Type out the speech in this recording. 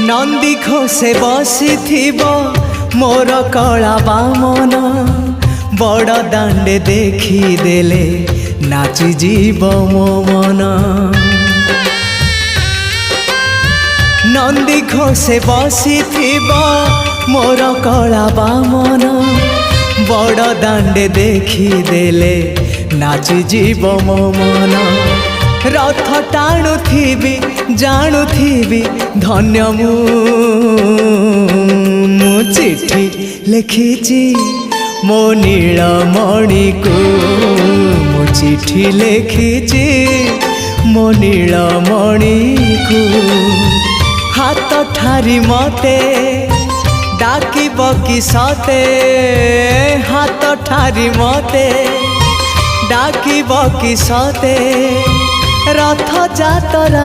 नंदी घोषे बसी मोर कला बामन बड़ दांडे देखी देले नाची जीव मो मन। नंदी घोषे बसी मोर कला बामन बड़ दांडे देखी देले नाची जीव मो मन। रथ टाणुथिबी जाणुथिबी धन्य मु चिट्ठी लिखिची मो नीलमणि को मु चिट्ठी लिखिची मो नीलमणि को। हाथ ठारी मते डाकिब कि सते हाथ ठारी मते डाकिब कि सते रथ जातरा